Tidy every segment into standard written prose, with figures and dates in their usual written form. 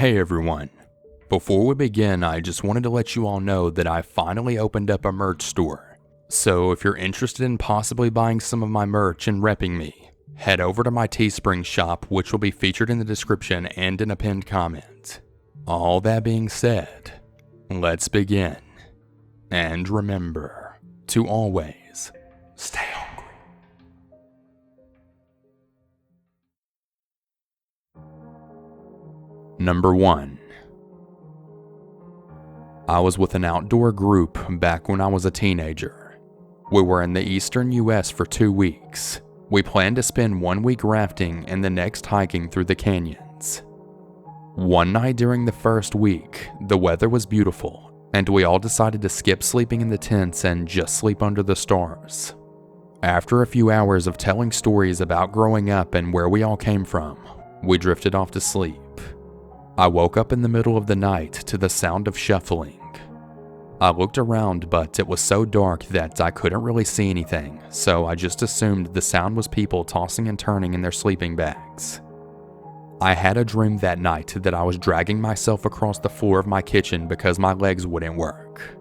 Hey everyone. Before we begin, I just wanted to let you all know that I finally opened up a merch store. So if you're interested in possibly buying some of my merch and repping me, head over to my Teespring shop, which will be featured in the description and in a pinned comment. All that being said, let's begin. And remember to always stay hungry. Number 1. I was with an outdoor group back when I was a teenager. We were in the eastern US for 2 weeks. We planned to spend 1 week rafting and the next hiking through the canyons. One night during the first week, the weather was beautiful, and we all decided to skip sleeping in the tents and just sleep under the stars. After a few hours of telling stories about growing up and where we all came from, we drifted off to sleep. I woke up in the middle of the night to the sound of shuffling. I looked around, but it was so dark that I couldn't really see anything, so I just assumed the sound was people tossing and turning in their sleeping bags. I had a dream that night that I was dragging myself across the floor of my kitchen because my legs wouldn't work.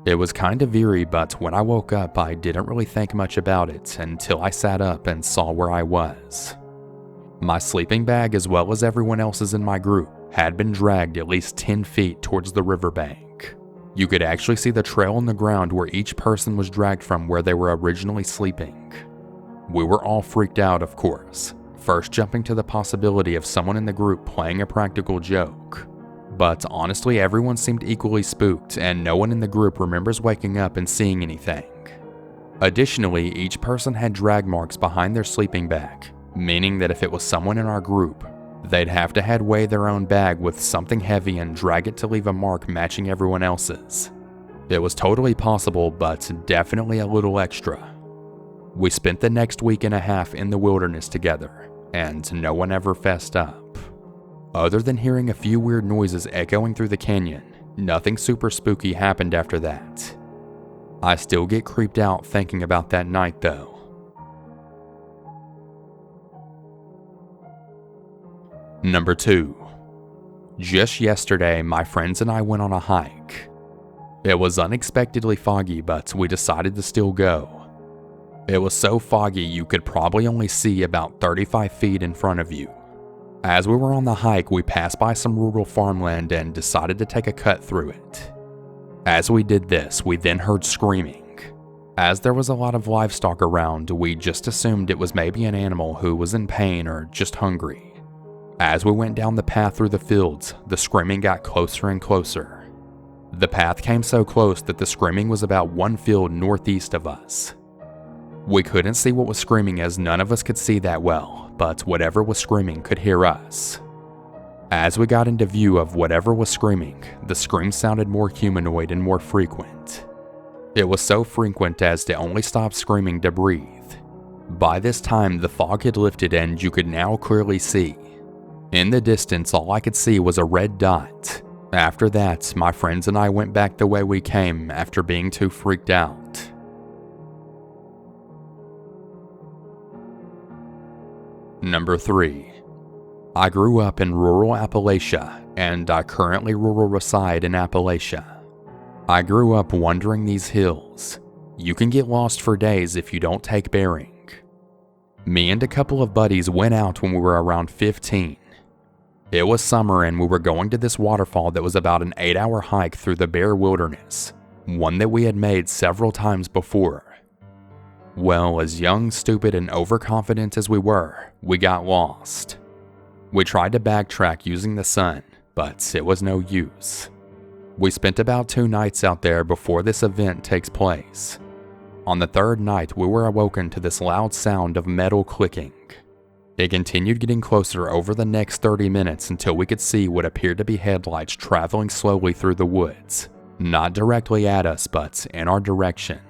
It was kind of eerie, but when I woke up, I didn't really think much about it until I sat up and saw where I was. My sleeping bag, as well as everyone else's in my group, had been dragged at least 10 feet towards the riverbank. You could actually see the trail on the ground where each person was dragged from where they were originally sleeping. We were all freaked out, of course, first jumping to the possibility of someone in the group playing a practical joke. But honestly, everyone seemed equally spooked, and no one in the group remembers waking up and seeing anything. Additionally, each person had drag marks behind their sleeping bag, meaning that if it was someone in our group, they'd have to head weigh their own bag with something heavy and drag it to leave a mark matching everyone else's. It was totally possible, but definitely a little extra. We spent the next week and a half in the wilderness together, and no one ever fessed up. Other than hearing a few weird noises echoing through the canyon, nothing super spooky happened after that. I still get creeped out thinking about that night though. Number 2. Just yesterday, my friends and I went on a hike. It was unexpectedly foggy, but we decided to still go. It was so foggy you could probably only see about 35 feet in front of you. As we were on the hike, we passed by some rural farmland and decided to take a cut through it. As we did this, we then heard screaming. As there was a lot of livestock around, we just assumed it was maybe an animal who was in pain or just hungry. As we went down the path through the fields, the screaming got closer and closer. The path came so close that the screaming was about 1 field northeast of us. We couldn't see what was screaming as none of us could see that well, but whatever was screaming could hear us. As we got into view of whatever was screaming, the scream sounded more humanoid and more frequent. It was so frequent as to only stop screaming to breathe. By this time, the fog had lifted and you could now clearly see. In the distance, all I could see was a red dot. After that, my friends and I went back the way we came after being too freaked out. Number 3. I grew up in rural Appalachia, and I currently rural reside in Appalachia. I grew up wandering these hills. You can get lost for days if you don't take bearing. Me and a couple of buddies went out when we were around 15. It was summer and we were going to this waterfall that was about an 8-hour hike through the bare wilderness, one that we had made several times before. Well, as young, stupid, and overconfident as we were, we got lost. We tried to backtrack using the sun, but it was no use. We spent about 2 nights out there before this event takes place. On the 3rd night, we were awoken to this loud sound of metal clicking. It continued getting closer over the next 30 minutes until we could see what appeared to be headlights traveling slowly through the woods, not directly at us, but in our direction.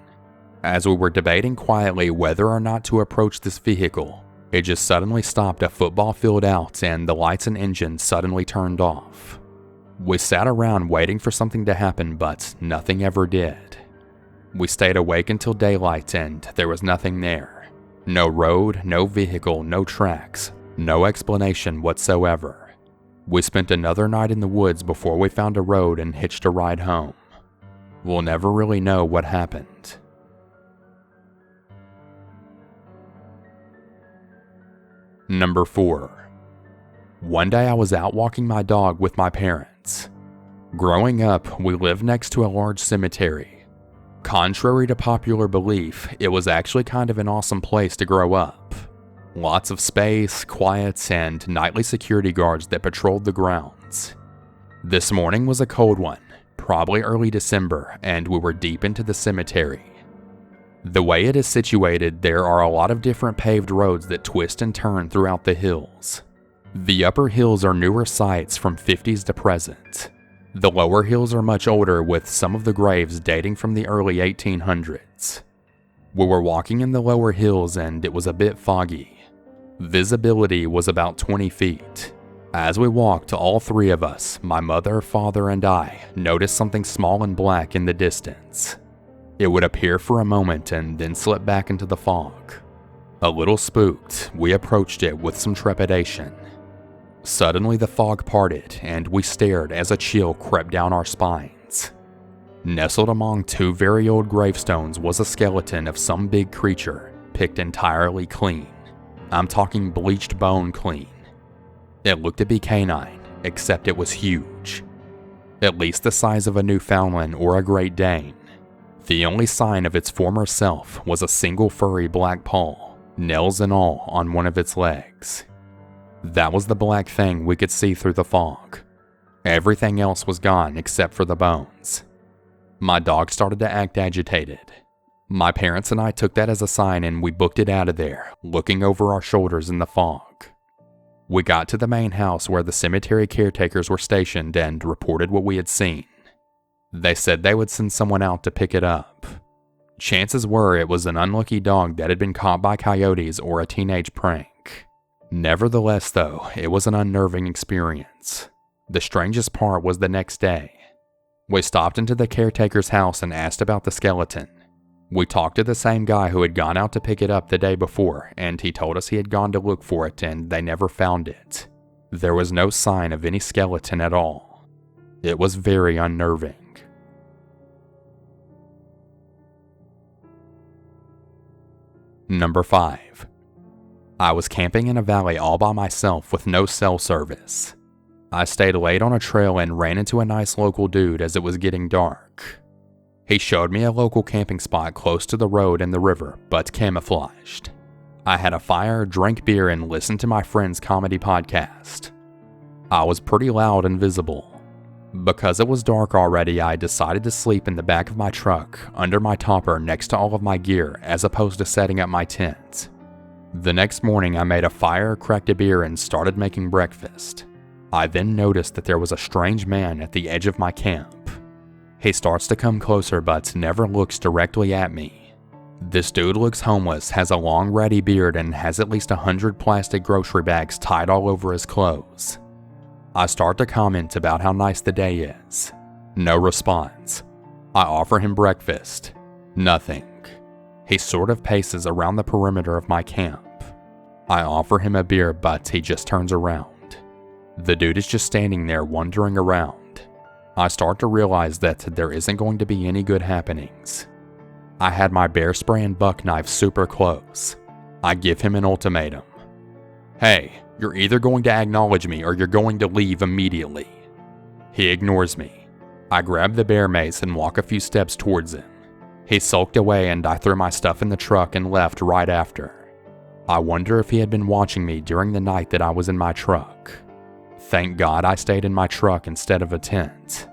As we were debating quietly whether or not to approach this vehicle, it just suddenly stopped a football field out and the lights and engine suddenly turned off. We sat around waiting for something to happen, but nothing ever did. We stayed awake until daylight and there was nothing there. No road, no vehicle, no tracks, no explanation whatsoever. We spent another night in the woods before we found a road and hitched a ride home. We'll never really know what happened. Number 4. One day I was out walking my dog with my parents. Growing up, we lived next to a large cemetery. Contrary to popular belief, it was actually kind of an awesome place to grow up. Lots of space, quiet, and nightly security guards that patrolled the grounds. This morning was a cold one, probably early December, and we were deep into the cemetery. The way it is situated, there are a lot of different paved roads that twist and turn throughout the hills. The upper hills are newer sites from 50s to present. The lower hills are much older, with some of the graves dating from the early 1800s. We were walking in the lower hills and it was a bit foggy. Visibility was about 20 feet. As we walked, all three of us, my mother, father, and I, noticed something small and black in the distance. It would appear for a moment and then slip back into the fog. A little spooked, we approached it with some trepidation. Suddenly the fog parted and we stared as a chill crept down our spines. Nestled among two very old gravestones was a skeleton of some big creature, picked entirely clean. I'm talking bleached bone clean. It looked to be canine, except it was huge. At least the size of a Newfoundland or a Great Dane. The only sign of its former self was a single furry black paw, nails and all, on one of its legs. That was the black thing we could see through the fog. Everything else was gone except for the bones. My dog started to act agitated. My parents and I took that as a sign and we booked it out of there, looking over our shoulders in the fog. We got to the main house where the cemetery caretakers were stationed and reported what we had seen. They said they would send someone out to pick it up. Chances were it was an unlucky dog that had been caught by coyotes or a teenage prank. Nevertheless though, it was an unnerving experience. The strangest part was the next day. We stopped into the caretaker's house and asked about the skeleton. We talked to the same guy who had gone out to pick it up the day before, and he told us he had gone to look for it and they never found it. There was no sign of any skeleton at all. It was very unnerving. Number 5. I was camping in a valley all by myself with no cell service. I stayed late on a trail and ran into a nice local dude as it was getting dark. He showed me a local camping spot close to the road and the river, but camouflaged. I had a fire, drank beer, and listened to my friend's comedy podcast. I was pretty loud and visible. Because it was dark already, I decided to sleep in the back of my truck, under my topper next to all of my gear, as opposed to setting up my tent. The next morning I made a fire, cracked a beer, and started making breakfast. I then noticed that there was a strange man at the edge of my camp. He starts to come closer but never looks directly at me. This dude looks homeless, has a long ratty beard, and has at least 100 plastic grocery bags tied all over his clothes. I start to comment about how nice the day is. No response. I offer him breakfast. Nothing. He sort of paces around the perimeter of my camp. I offer him a beer, but he just turns around. The dude is just standing there wandering around. I start to realize that there isn't going to be any good happenings. I had my bear spray and buck knife super close. I give him an ultimatum. Hey, you're either going to acknowledge me or you're going to leave immediately. He ignores me. I grab the bear mace and walk a few steps towards him. He sulked away and I threw my stuff in the truck and left right after. I wonder if he had been watching me during the night that I was in my truck. Thank God I stayed in my truck instead of a tent.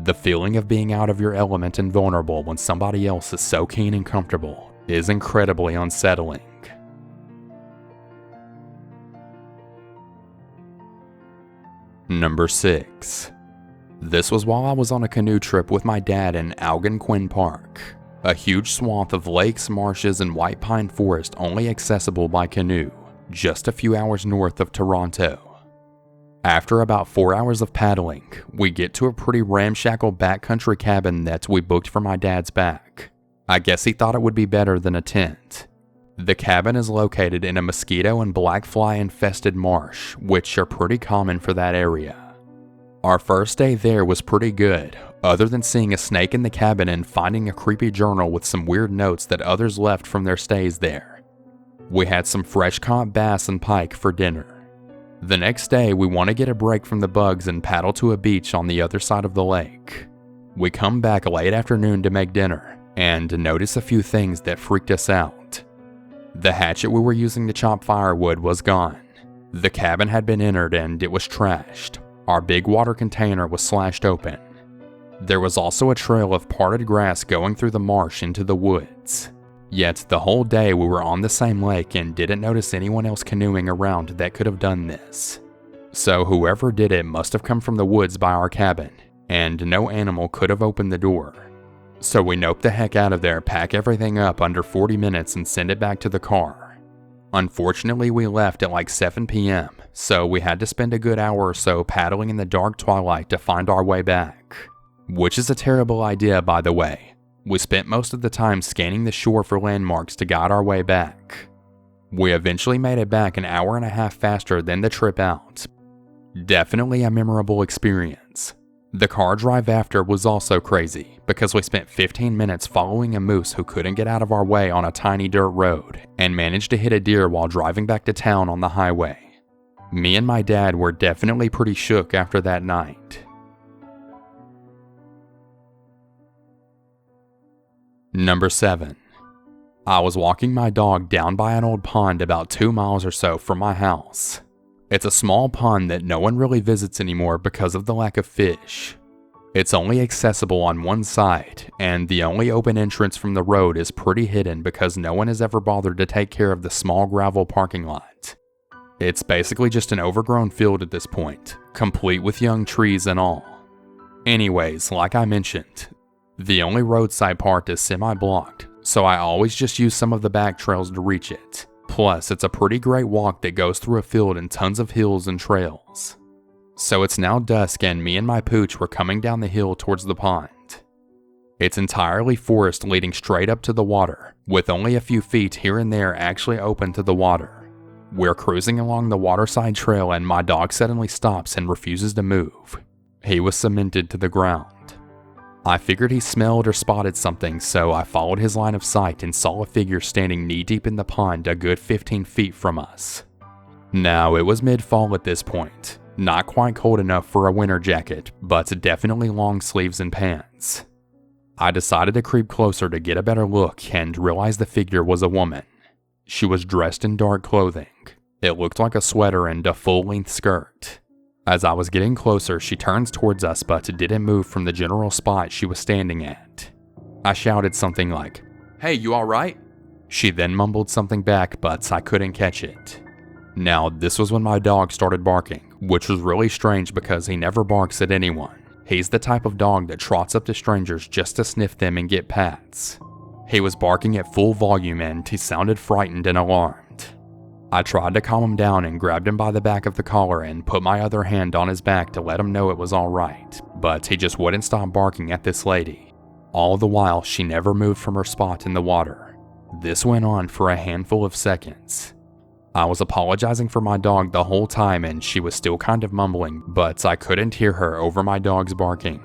The feeling of being out of your element and vulnerable when somebody else is so keen and comfortable is incredibly unsettling. Number 6. This was while I was on a canoe trip with my dad in Algonquin Park, a huge swath of lakes, marshes, and white pine forest only accessible by canoe, just a few hours north of Toronto. After about 4 hours of paddling, we get to a pretty ramshackle backcountry cabin that we booked for my dad's back. I guess he thought it would be better than a tent. The cabin is located in a mosquito and black fly infested marsh, which are pretty common for that area. Our first day there was pretty good, other than seeing a snake in the cabin and finding a creepy journal with some weird notes that others left from their stays there. We had some fresh caught bass and pike for dinner. The next day, we want to get a break from the bugs and paddle to a beach on the other side of the lake. We come back late afternoon to make dinner, and notice a few things that freaked us out. The hatchet we were using to chop firewood was gone. The cabin had been entered and it was trashed. Our big water container was slashed open. There was also a trail of parted grass going through the marsh into the woods. Yet the whole day we were on the same lake and didn't notice anyone else canoeing around that could have done this. So whoever did it must have come from the woods by our cabin, and no animal could have opened the door. So we nope the heck out of there, pack everything up under 40 minutes and send it back to the car. Unfortunately, we left at like 7 p.m., so we had to spend a good hour or so paddling in the dark twilight to find our way back. Which is a terrible idea, by the way. We spent most of the time scanning the shore for landmarks to guide our way back. We eventually made it back an hour and a half faster than the trip out. Definitely a memorable experience. The car drive after was also crazy, because we spent 15 minutes following a moose who couldn't get out of our way on a tiny dirt road, and managed to hit a deer while driving back to town on the highway. Me and my dad were definitely pretty shook after that night. Number 7. I was walking my dog down by an old pond about 2 miles or so from my house. It's a small pond that no one really visits anymore because of the lack of fish. It's only accessible on one side, and the only open entrance from the road is pretty hidden because no one has ever bothered to take care of the small gravel parking lot. It's basically just an overgrown field at this point, complete with young trees and all. Anyways, like I mentioned, the only roadside part is semi-blocked, so I always just use some of the back trails to reach it. Plus, it's a pretty great walk that goes through a field and tons of hills and trails. So it's now dusk and me and my pooch were coming down the hill towards the pond. It's entirely forest leading straight up to the water, with only a few feet here and there actually open to the water. We're cruising along the waterside trail and my dog suddenly stops and refuses to move. He was cemented to the ground. I figured he smelled or spotted something, so I followed his line of sight and saw a figure standing knee-deep in the pond a good 15 feet from us. Now, it was mid-fall at this point, not quite cold enough for a winter jacket, but definitely long sleeves and pants. I decided to creep closer to get a better look and realized the figure was a woman. She was dressed in dark clothing. It looked like a sweater and a full-length skirt. As I was getting closer, she turns towards us but didn't move from the general spot she was standing at. I shouted something like, "Hey, you alright?" She then mumbled something back, but I couldn't catch it. Now, this was when my dog started barking, which was really strange because he never barks at anyone. He's the type of dog that trots up to strangers just to sniff them and get pats. He was barking at full volume and he sounded frightened and alarmed. I tried to calm him down and grabbed him by the back of the collar and put my other hand on his back to let him know it was alright, but he just wouldn't stop barking at this lady. All the while, she never moved from her spot in the water. This went on for a handful of seconds. I was apologizing for my dog the whole time and she was still kind of mumbling, but I couldn't hear her over my dog's barking.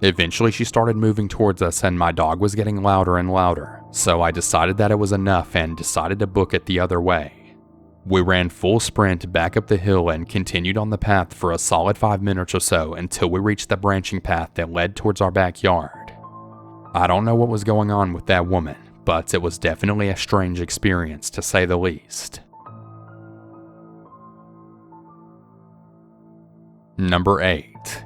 Eventually she started moving towards us and my dog was getting louder and louder, so I decided that it was enough and decided to book it the other way. We ran full sprint back up the hill and continued on the path for a solid 5 minutes or so until we reached the branching path that led towards our backyard. I don't know what was going on with that woman, but it was definitely a strange experience to say the least. Number 8.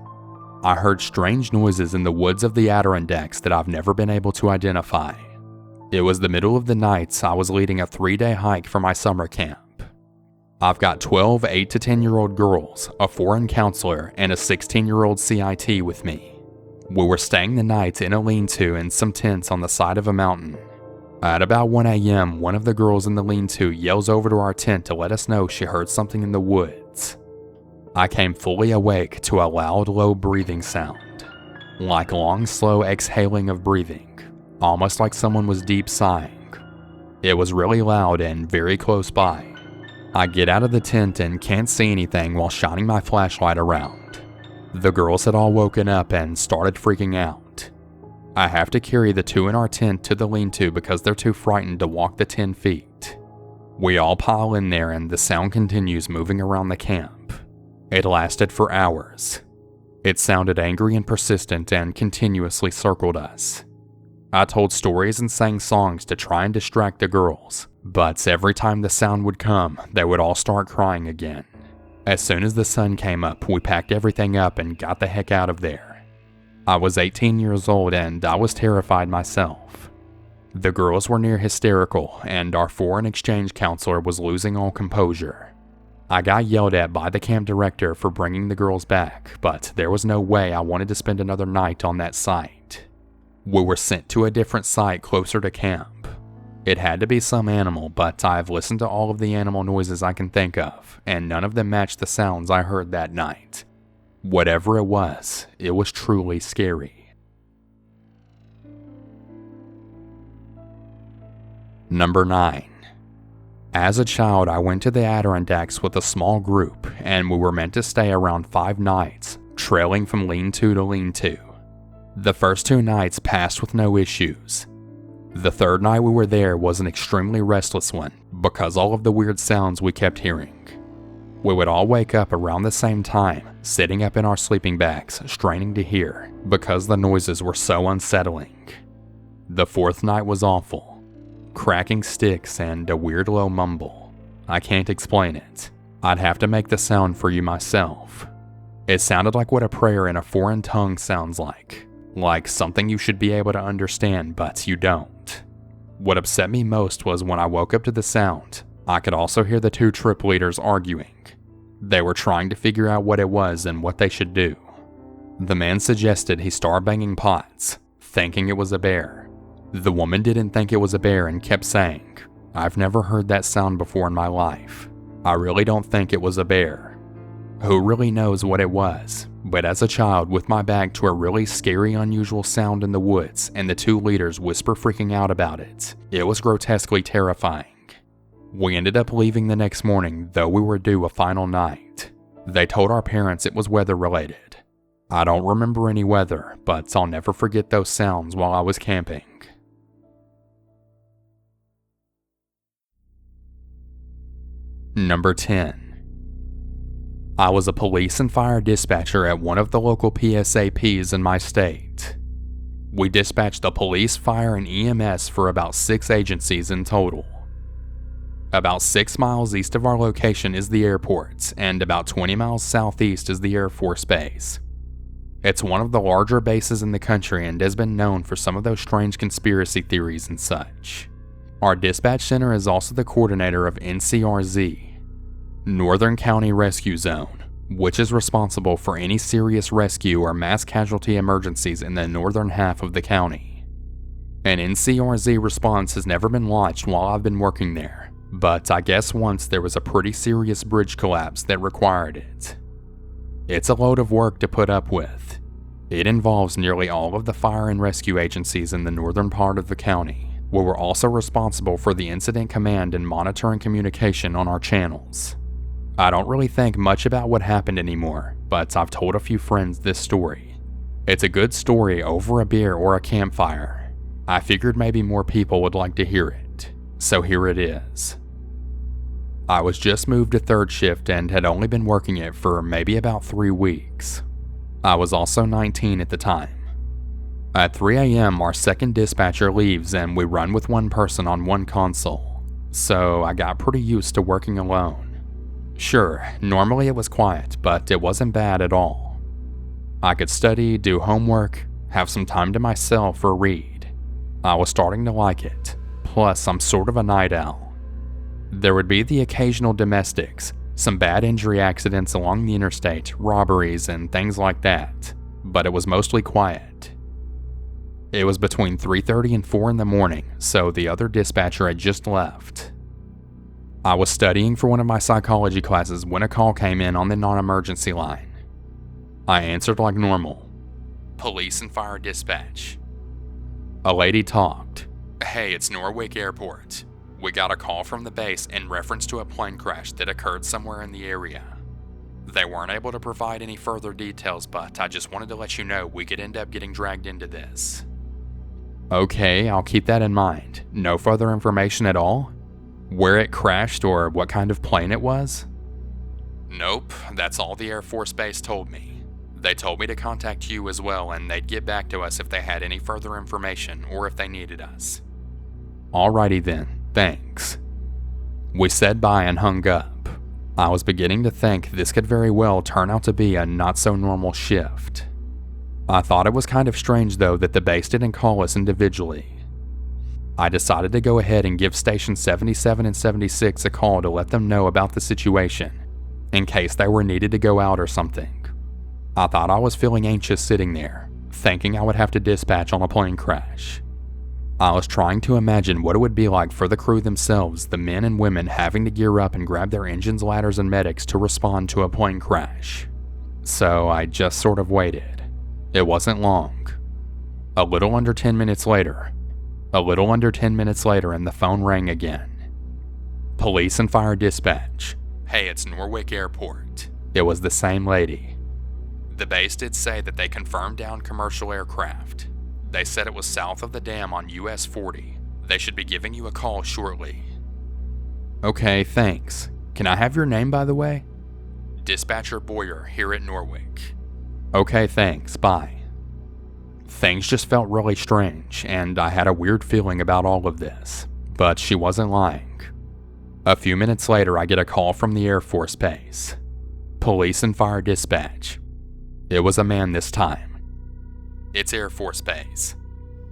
I heard strange noises in the woods of the Adirondacks that I've never been able to identify. It was the middle of the night. I was leading a 3-day hike for my summer camp. I've got 12 8 to 10-year-old girls, a foreign counselor, and a 16-year-old CIT with me. We were staying the night in a lean-to and some tents on the side of a mountain. At about 1 a.m., one of the girls in the lean-to yells over to our tent to let us know she heard something in the woods. I came fully awake to a loud, low breathing sound, like long, slow exhaling of breathing, almost like someone was deep sighing. It was really loud and very close by. I get out of the tent and can't see anything while shining my flashlight around. The girls had all woken up and started freaking out. I have to carry the two in our tent to the lean-to because they're too frightened to walk the 10 feet. We all pile in there and the sound continues moving around the camp. It lasted for hours. It sounded angry and persistent and continuously circled us. I told stories and sang songs to try and distract the girls, but every time the sound would come, they would all start crying again. As soon as the sun came up, we packed everything up and got the heck out of there. I was 18 years old and I was terrified myself. The girls were near hysterical and our foreign exchange counselor was losing all composure. I got yelled at by the camp director for bringing the girls back, but there was no way I wanted to spend another night on that site. We were sent to a different site closer to camp. It had to be some animal, but I've listened to all of the animal noises I can think of, and none of them matched the sounds I heard that night. Whatever it was truly scary. Number 9. As a child, I went to the Adirondacks with a small group, and we were meant to stay around 5 nights, trailing from lean-to to lean-to. The first 2 nights passed with no issues. The third night we were there was an extremely restless one because all of the weird sounds we kept hearing. We would all wake up around the same time, sitting up in our sleeping bags, straining to hear, because the noises were so unsettling. The fourth night was awful. Cracking sticks and a weird low mumble. I can't explain it. I'd have to make the sound for you myself. It sounded like what a prayer in a foreign tongue sounds like something you should be able to understand, but you don't. What upset me most was when I woke up to the sound, I could also hear the 2 trip leaders arguing. They were trying to figure out what it was and what they should do. The man suggested he start banging pots, thinking it was a bear. The woman didn't think it was a bear and kept saying, "I've never heard that sound before in my life. I really don't think it was a bear." Who really knows what it was? But as a child, with my back to a really scary, unusual sound in the woods and the 2 leaders whisper freaking out about it, it was grotesquely terrifying. We ended up leaving the next morning, though we were due a final night. They told our parents it was weather related. I don't remember any weather, but I'll never forget those sounds while I was camping. Number 10. I was a police and fire dispatcher at one of the local PSAPs in my state. We dispatched the police, fire, and EMS for about 6 agencies in total. About 6 miles east of our location is the airport, and about 20 miles southeast is the Air Force Base. It's one of the larger bases in the country and has been known for some of those strange conspiracy theories and such. Our dispatch center is also the coordinator of NCRZ, Northern County Rescue Zone, which is responsible for any serious rescue or mass casualty emergencies in the northern half of the county. An NCRZ response has never been launched while I've been working there, but I guess once there was a pretty serious bridge collapse that required it. It's a load of work to put up with. It involves nearly all of the fire and rescue agencies in the northern part of the county. We were also responsible for the incident command and monitoring communication on our channels. I don't really think much about what happened anymore, but I've told a few friends this story. It's a good story over a beer or a campfire. I figured maybe more people would like to hear it, so here it is. I was just moved to 3rd shift and had only been working it for maybe about 3 weeks. I was also 19 at the time. At 3 a.m., our second dispatcher leaves and we run with one person on one console, so I got pretty used to working alone. Sure, normally it was quiet, but it wasn't bad at all. I could study, do homework, have some time to myself or read. I was starting to like it, plus I'm sort of a night owl. There would be the occasional domestics, some bad injury accidents along the interstate, robberies, and things like that, but it was mostly quiet. It was between 3:30 and 4 in the morning, so the other dispatcher had just left. I was studying for one of my psychology classes when a call came in on the non-emergency line. I answered like normal. Police and fire dispatch. A lady talked. "Hey, it's Norwich Airport. We got a call from the base in reference to a plane crash that occurred somewhere in the area. They weren't able to provide any further details, but I just wanted to let you know we could end up getting dragged into this. Okay, I'll keep that in mind. No further information at all? Where it crashed or what kind of plane it was? Nope, that's all the Air Force Base told me. They told me to contact you as well, and they'd get back to us if they had any further information or if they needed us. Alrighty then, thanks. We said bye and hung up. I was beginning to think this could very well turn out to be a not-so-normal shift. I thought it was kind of strange though that the base didn't call us individually. I decided to go ahead and give stations 77 and 76 a call to let them know about the situation, in case they were needed to go out or something. I thought I was feeling anxious sitting there, thinking I would have to dispatch on a plane crash. I was trying to imagine what it would be like for the crew themselves, the men and women having to gear up and grab their engines, ladders, and medics to respond to a plane crash. So I just sort of waited. It wasn't long. A little under 10 minutes later, and the phone rang again. Police and fire dispatch. Hey, it's Norwich Airport. It was the same lady. The base did say that they confirmed down commercial aircraft. They said it was south of the dam on US 40. They should be giving you a call shortly. Okay, thanks. Can I have your name, by the way? Dispatcher Boyer here at Norwich. Okay, thanks, bye. Things just felt really strange, and I had a weird feeling about all of this, but she wasn't lying. A few minutes later, I get a call from the Air Force Base. Police and fire dispatch. It was a man this time. It's Air Force Base.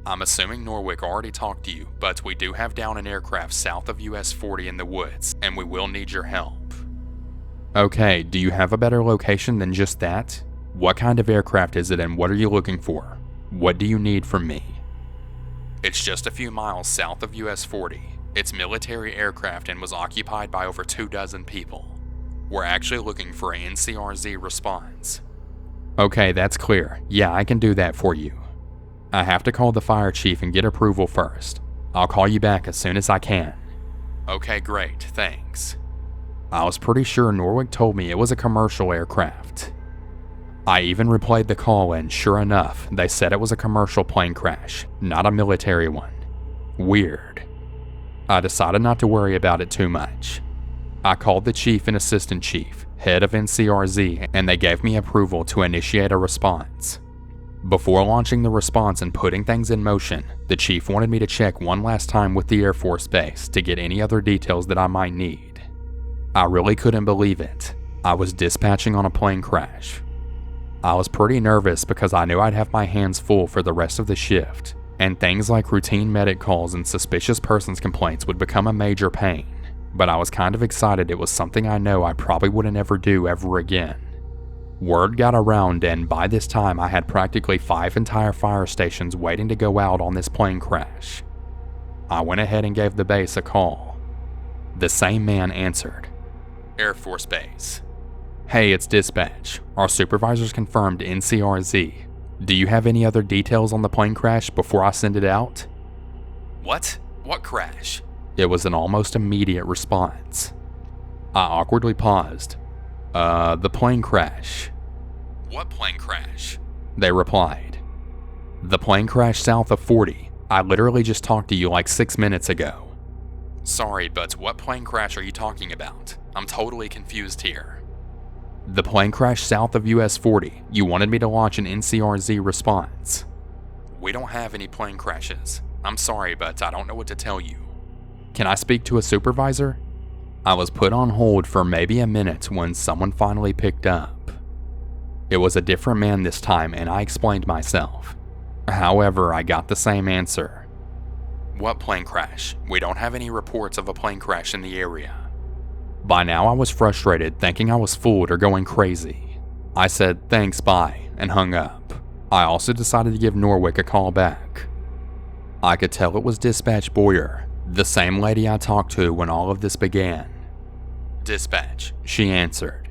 I'm assuming Norwich already talked to you, but we do have down an aircraft south of US 40 in the woods, and we will need your help. Okay, do you have a better location than just that? What kind of aircraft is it and what are you looking for? What do you need from me? It's just a few miles south of US 40. It's military aircraft and was occupied by over 24 people. We're actually looking for a NCRZ response. Okay, that's clear. Yeah, I can do that for you. I have to call the fire chief and get approval first. I'll call you back as soon as I can. Okay, great, thanks. I was pretty sure Norwich told me it was a commercial aircraft. I even replayed the call and sure enough, they said it was a commercial plane crash, not a military one. Weird. I decided not to worry about it too much. I called the chief and assistant chief, head of NCRZ, and they gave me approval to initiate a response. Before launching the response and putting things in motion, the chief wanted me to check one last time with the Air Force Base to get any other details that I might need. I really couldn't believe it. I was dispatching on a plane crash. I was pretty nervous because I knew I'd have my hands full for the rest of the shift, and things like routine medic calls and suspicious persons complaints would become a major pain, but I was kind of excited it was something I know I probably wouldn't ever do ever again. Word got around and by this time I had practically 5 entire fire stations waiting to go out on this plane crash. I went ahead and gave the base a call. The same man answered. Air Force Base. Hey, it's dispatch. Our supervisors confirmed NCRZ. Do you have any other details on the plane crash before I send it out? What? What crash? It was an almost immediate response. I awkwardly paused. The plane crash. What plane crash? They replied. The plane crash south of 40. I literally just talked to you like 6 minutes ago. Sorry, but what plane crash are you talking about? I'm totally confused here. The plane crash south of US 40. You wanted me to launch an NCRZ response. We don't have any plane crashes. I'm sorry, but I don't know what to tell you. Can I speak to a supervisor? I was put on hold for maybe a minute when someone finally picked up. It was a different man this time and I explained myself. However, I got the same answer. What plane crash? We don't have any reports of a plane crash in the area. By now I was frustrated, thinking I was fooled or going crazy. I said thanks, bye, and hung up. I also decided to give Norwich a call back. I could tell it was Dispatch Boyer, the same lady I talked to when all of this began. Dispatch, she answered.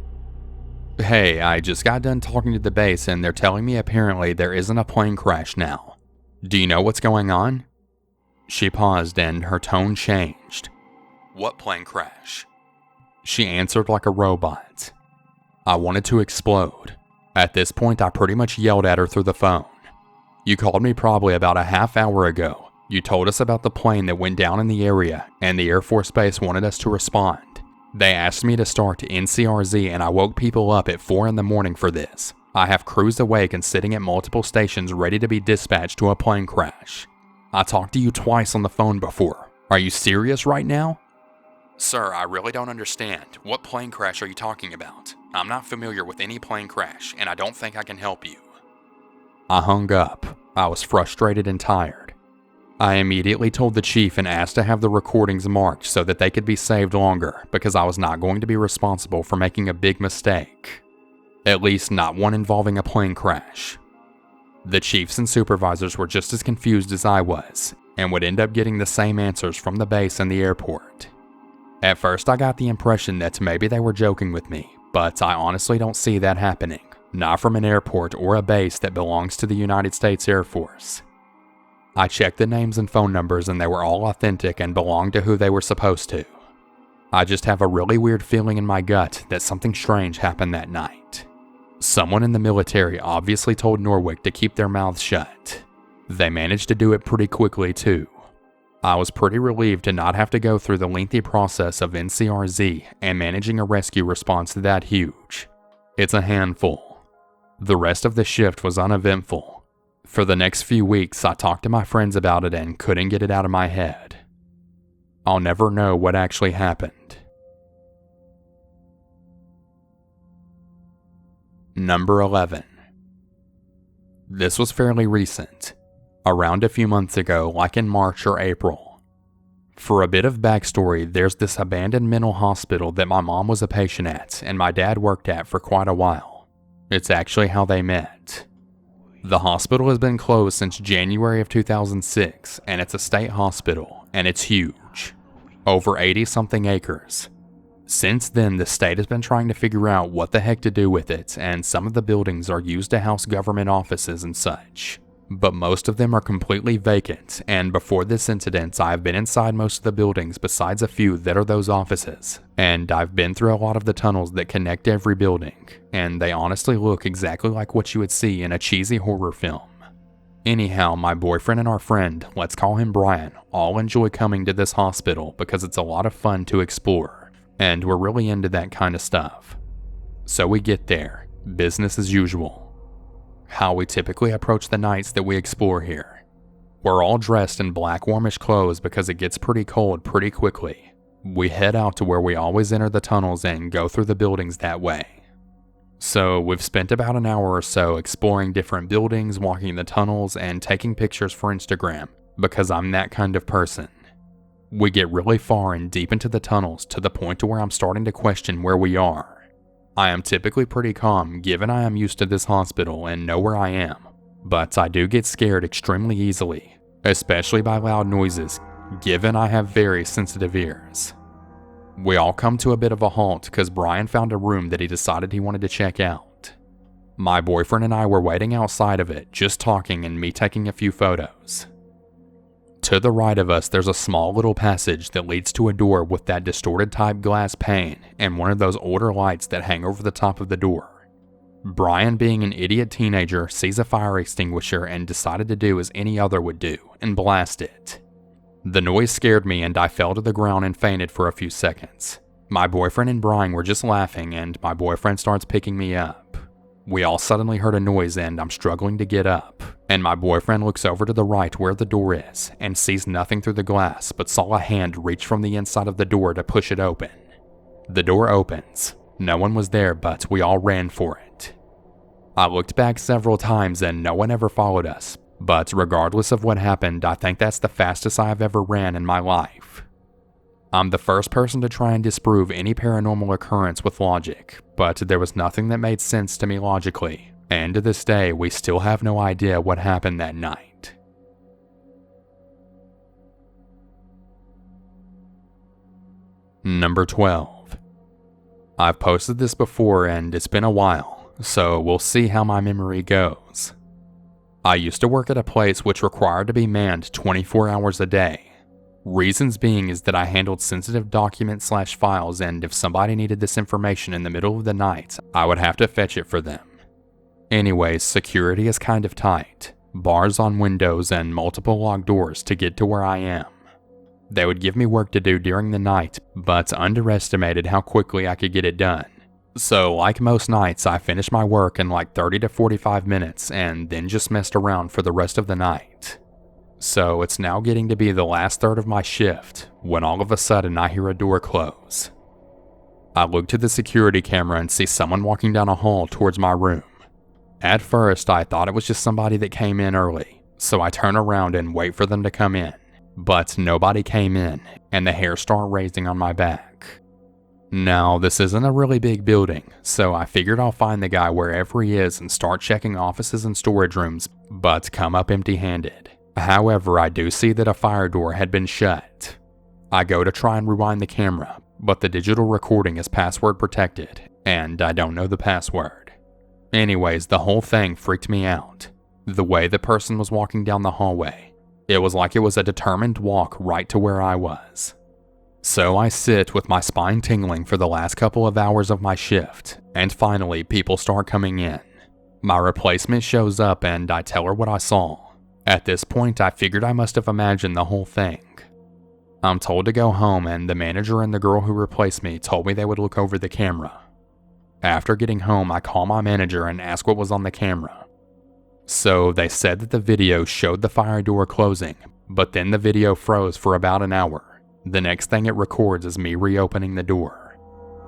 Hey, I just got done talking to the base and they're telling me apparently there isn't a plane crash now. Do you know what's going on? She paused and her tone changed. What plane crash? She answered like a robot. I wanted to explode. At this point, I pretty much yelled at her through the phone. You called me probably about a half hour ago. You told us about the plane that went down in the area, and the Air Force Base wanted us to respond. They asked me to start NCRZ, and I woke people up at 4 in the morning for this. I have crews awake and sitting at multiple stations ready to be dispatched to a plane crash. I talked to you twice on the phone before. Are you serious right now? Sir, I really don't understand. What plane crash are you talking about? I'm not familiar with any plane crash, and I don't think I can help you. I hung up. I was frustrated and tired. I immediately told the chief and asked to have the recordings marked so that they could be saved longer, because I was not going to be responsible for making a big mistake. At least not one involving a plane crash. The chiefs and supervisors were just as confused as I was, and would end up getting the same answers from the base and the airport. At first I got the impression that maybe they were joking with me, but I honestly don't see that happening. Not from an airport or a base that belongs to the United States Air Force. I checked the names and phone numbers and they were all authentic and belonged to who they were supposed to. I just have a really weird feeling in my gut that something strange happened that night. Someone in the military obviously told Norwick to keep their mouths shut. They managed to do it pretty quickly too. I was pretty relieved to not have to go through the lengthy process of NCRZ and managing a rescue response that huge. It's a handful. The rest of the shift was uneventful. For the next few weeks, I talked to my friends about it and couldn't get it out of my head. I'll never know what actually happened. Number 11. This was fairly recent. Around a few months ago, like in March or April. For a bit of backstory, there's this abandoned mental hospital that my mom was a patient at and my dad worked at for quite a while. It's actually how they met. The hospital has been closed since January of 2006, and it's a state hospital, and it's huge. Over 80-something acres. Since then, the state has been trying to figure out what the heck to do with it, and some of the buildings are used to house government offices and such. But most of them are completely vacant, and before this incident, I have been inside most of the buildings besides a few that are those offices, and I've been through a lot of the tunnels that connect every building, and they honestly look exactly like what you would see in a cheesy horror film. Anyhow, my boyfriend and our friend, let's call him Brian, all enjoy coming to this hospital because it's a lot of fun to explore, and we're really into that kind of stuff. So we get there, business as usual. How we typically approach the nights that we explore here. We're all dressed in black warmish clothes because it gets pretty cold pretty quickly. We head out to where we always enter the tunnels and go through the buildings that way. So we've spent about an hour or so exploring different buildings, walking the tunnels, and taking pictures for Instagram, because I'm that kind of person. We get really far and deep into the tunnels to the point to where I'm starting to question where we are. I am typically pretty calm given I am used to this hospital and know where I am, but I do get scared extremely easily, especially by loud noises, given I have very sensitive ears. We all come to a bit of a halt because Brian found a room that he decided he wanted to check out. My boyfriend and I were waiting outside of it, just talking and me taking a few photos. To the right of us, there's a small little passage that leads to a door with that distorted type glass pane and one of those older lights that hang over the top of the door. Brian, being an idiot teenager, sees a fire extinguisher and decided to do as any other would do and blast it. The noise scared me and I fell to the ground and fainted for a few seconds. My boyfriend and Brian were just laughing and my boyfriend starts picking me up. We all suddenly heard a noise and I'm struggling to get up, and my boyfriend looks over to the right where the door is and sees nothing through the glass but saw a hand reach from the inside of the door to push it open. The door opens. No one was there, but we all ran for it. I looked back several times and no one ever followed us, but regardless of what happened, I think that's the fastest I have ever ran in my life. I'm the first person to try and disprove any paranormal occurrence with logic, but there was nothing that made sense to me logically, and to this day we still have no idea what happened that night. Number 12. I've posted this before and it's been a while, so we'll see how my memory goes. I used to work at a place which required to be manned 24 hours a day. Reasons being is that I handled sensitive documents / files, and if somebody needed this information in the middle of the night, I would have to fetch it for them. Anyways, security is kind of tight. Bars on windows and multiple locked doors to get to where I am. They would give me work to do during the night, but underestimated how quickly I could get it done. So like most nights, I finished my work in like 30 to 45 minutes and then just messed around for the rest of the night. So it's now getting to be the last third of my shift when all of a sudden I hear a door close. I look to the security camera and see someone walking down a hall towards my room. At first, I thought it was just somebody that came in early, so I turn around and wait for them to come in. But nobody came in, and the hair started raising on my back. Now, this isn't a really big building, so I figured I'll find the guy wherever he is and start checking offices and storage rooms, but come up empty-handed. However, I do see that a fire door had been shut. I go to try and rewind the camera, but the digital recording is password protected, and I don't know the password. Anyways, the whole thing freaked me out. The way the person was walking down the hallway, it was like it was a determined walk right to where I was. So I sit with my spine tingling for the last couple of hours of my shift, and finally people start coming in. My replacement shows up and I tell her what I saw. At this point, I figured I must have imagined the whole thing. I'm told to go home, and the manager and the girl who replaced me told me they would look over the camera. After getting home, I call my manager and ask what was on the camera. So they said that the video showed the fire door closing, but then the video froze for about an hour. The next thing it records is me reopening the door.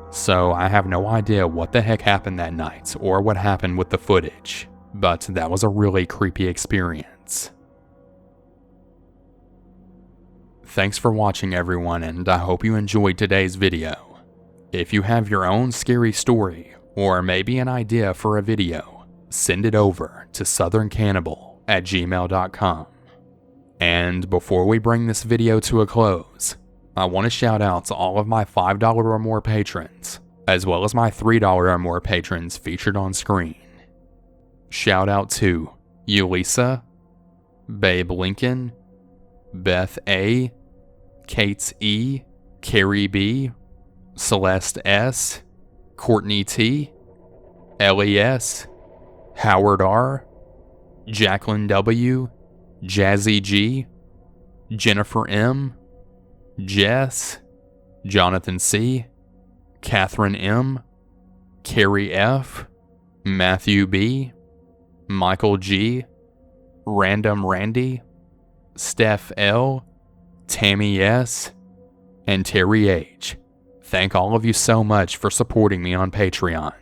So I have no idea what the heck happened that night or what happened with the footage, but that was a really creepy experience. Thanks for watching, everyone, and I hope you enjoyed today's video. If you have your own scary story, or maybe an idea for a video, send it over to southerncannibal@gmail.com. And before we bring this video to a close, I want to shout out to all of my $5 or more patrons, as well as my $3 or more patrons featured on screen. Shout out to Ulisa, Babe Lincoln, Beth A, Kate E, Carrie B, Celeste S, Courtney T, Ellie S, Howard R, Jacqueline W, Jazzy G, Jennifer M, Jess, Jonathan C, Catherine M, Carrie F, Matthew B, Michael G, Random Randy, Steph L, Tammy S, and Terry H. Thank all of you so much for supporting me on Patreon.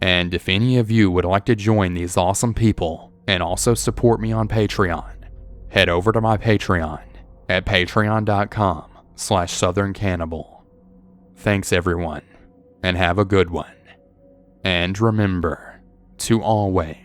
And if any of you would like to join these awesome people and also support me on Patreon, head over to my Patreon at patreon.com/southerncannibal. Thanks everyone, and have a good one. And remember to always